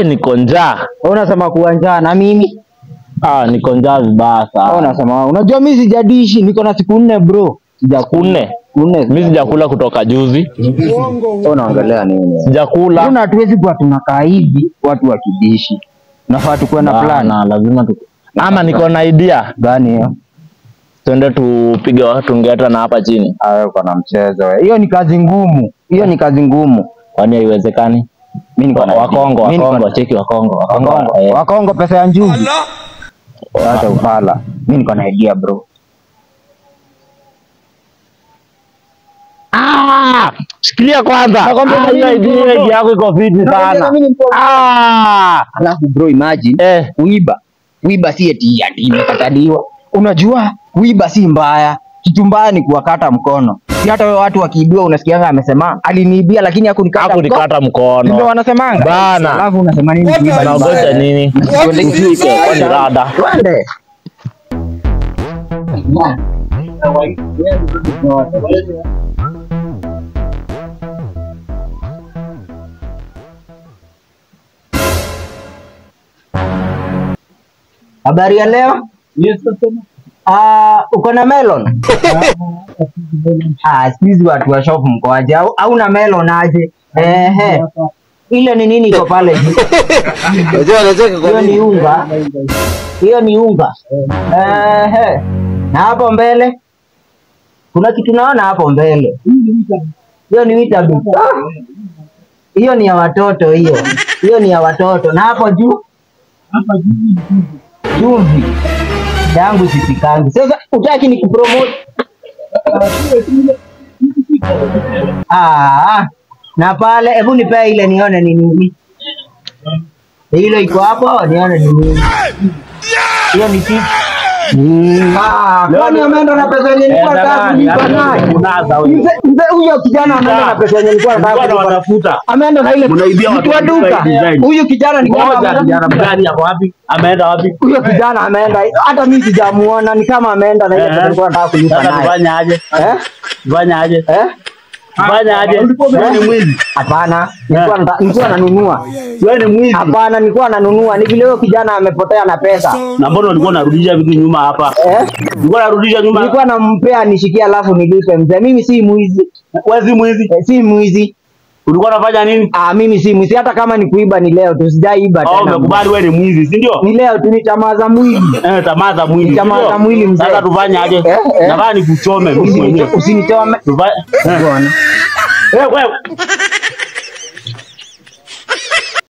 Niko njaa. Unasema kuwa njaa na mimi? Niko njaa vibaya sana. Unasema unajua mimi sijadishi, niko na siku 4 bro. Sijakula. Mimi sijakula kutoka juzi. Unaongelea nini? Sijakula. Tuna hatuwezi kuwa tunakaa hivi watu wakidishi. Nafaa tukue na plan. Na lazima ama niko na idea gani hiyo? Twende tupige watu ngeta na hapa chini. Uko na mchezo wewe. Hiyo ni kazi ngumu. Hiyo ni kazi ngumu. Kwani haiwezekani? Mimi niko na Wakongo, cheki Wakongo. Wakongo pesa ya njugu. Hata upala. Mimi niko na idea bro. Shikilia kwanza. Hiyo idea yako iko fiti sana. Alafu bro imagine kuiba si eti imekataliwa. Unajua kuiba si mbaya. Kitu mbaya ni kuwakata mkono. Si hata wewe watu wakiibia unasikianga amesema aliniibia lakini hakunikata mkono. Ndio wanasemanga. Bana. Alafu unasema nini kuiba? Naogopa nini? Usike kwani rada. Twende. Habari ya leo? Yes, sir. Uko na melon? Sisi watu wa shop mko aje? Au na melon aje? Ile ni nini iko pale juu? Hiyo ni unga. Hiyo ni unga. Na hapo mbele kuna kitu naona hapo mbele. Hiyo ni Weetabix. Hiyo ni ya watoto hiyo. Hiyo ni ya watoto. Na hapo juu? Hapa juu. Chumvi. Yangu sipikangi. Sasa utaki ni kupromote. Na pale hebu nipe ile nione ni nini. Ile iko hapo nione ni nini. Hiyo ni kipi? Kwani ameenda na pesa yenye nilikuwa nataka kulipa naye? Mzee huyo kijana ameenda na pesa yenye nilikuwa nataka kulipa. Ameenda na ile mnaibia watu wa duka. Huyu kijana ni kama kijana gani hapo wapi? Ameenda wapi? Huyo kijana ameenda. Hata mimi sijamuona, ni kama ameenda na ile pesa nilikuwa nataka kulipa naye. Fanya aje? Fanya aje? Fanya aje? Wewe ni mwizi. Hapana, nilikuwa nanunua. Wewe ni mwizi. Hapana, nilikuwa nanunua. Ni vile huyo kijana amepotea na pesa. Na mbona ulikuwa unarudisha vitu nyuma hapa? Ulikuwa unarudisha nyuma? Nilikuwa nampea nishikia alafu nilipe mzee. Mimi si mwizi. Wewe si mwizi? Si mwizi. Ulikuwa unafanya nini? Mimi si mwizi, hata kama ni kuiba ni leo tu, sijaiba tena. Umekubali wewe ni mwizi, si ndio? Ni leo tu, ni tamaa za mwili. Tamaa za mwili. Tamaa za mwili mzee. Sasa tufanye aje? Nataka nikuchome mimi mwenyewe. Usinichome. Wewe